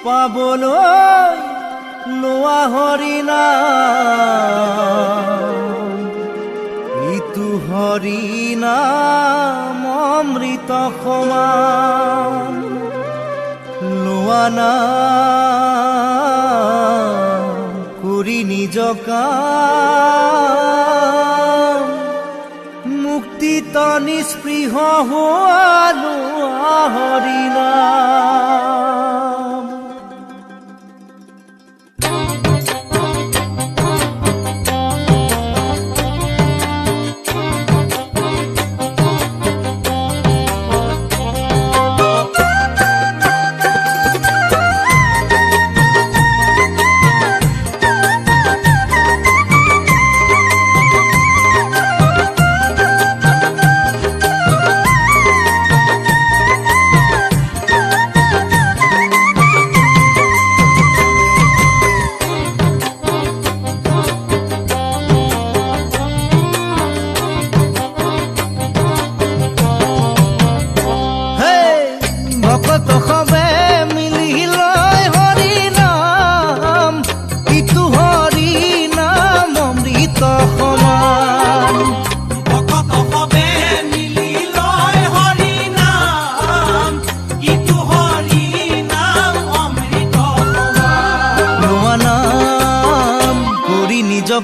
পাবলৈ লোৱা হৰিনাম ইটো হৰিনাম অমৃত সমান লোৱা নাম কৰি নিজ কাম মুক্তিত নিস্পৃহ হোৱা লোৱা হৰিনাম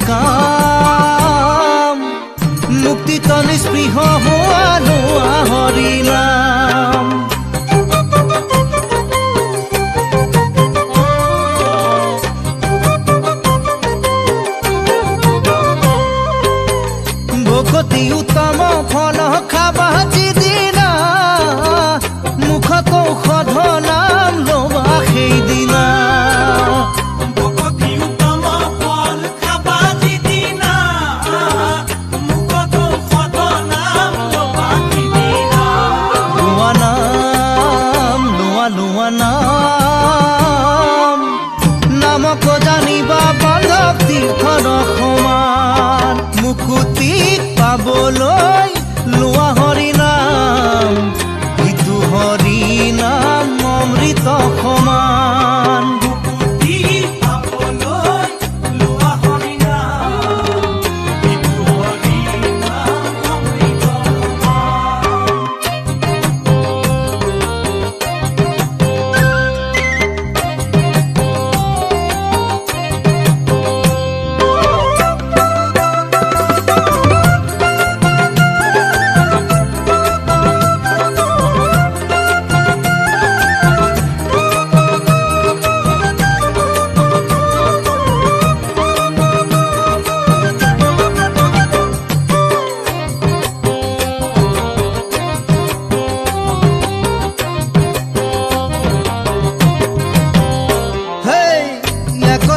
কাম মুক্তিত নিস্পৃহ হোৱা লোৱা হৰিনাম ভকতি উত্তম ফল খাবা যিদিনা মুখত ঔষধ নাম ল'বা সেইদিনা নামক জানিবা বান্ধৱ তীৰ্থৰ সমান মুকুতি পাবলৈ লোৱা হৰিনাম ইটো হৰিনাম অমৃত সমান মুকুতি পাবলৈ লোৱা হৰিনাম ইটো হৰিনাম অমৃত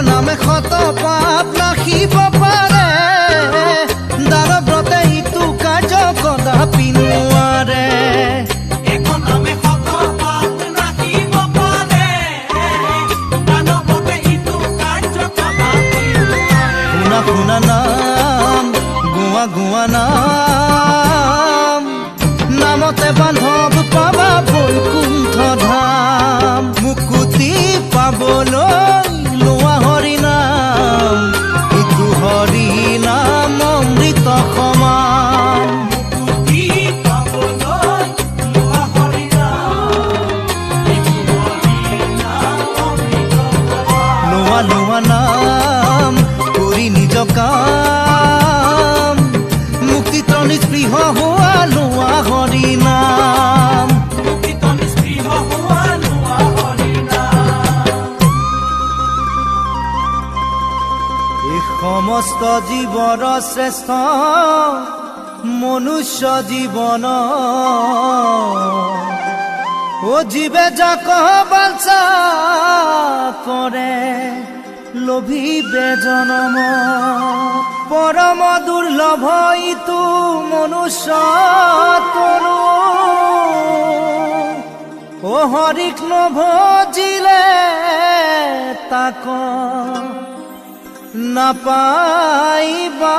নামে ক্ষত পাপ নাখিব পাৰে দাৰ ব্ৰতে ইটো কাৰ্য কদাপি নোৱাৰে এখন নামে ক্ষত পাপ নাখিব পাৰে দাৰ ব্ৰতে ইটো কাৰ্য কদাপি নোৱাৰে শুনা নাম গোৱা গোৱা নাম নামতে বান্ধৱ পাবা বৈকুণ্ঠ ধাম মুকুতি পাবলৈ লোৱা হৰিনাম ইটো হৰিনাম অমৃত সমান মুকুতি পাবলৈ লোৱা হৰিনাম ইটো হৰিনাম অমৃত সমান লোৱা নাম কৰি নিজ কাম মুক্তিত নিস্পৃহ হোৱা লোৱা হৰিনাম মুক্তিত নিস্পৃহ হোৱা লোৱা সমস্ত জীৱৰ শ্ৰেষ্ঠ মনুষ্য জীৱন ও জীৱে যাক বাঞ্ছা কৰে লোভিবে জনম পৰম দুৰ্লভ ইটো মনুষ্য তনু ও হৰিক নভজিলে তাক নাপাইবা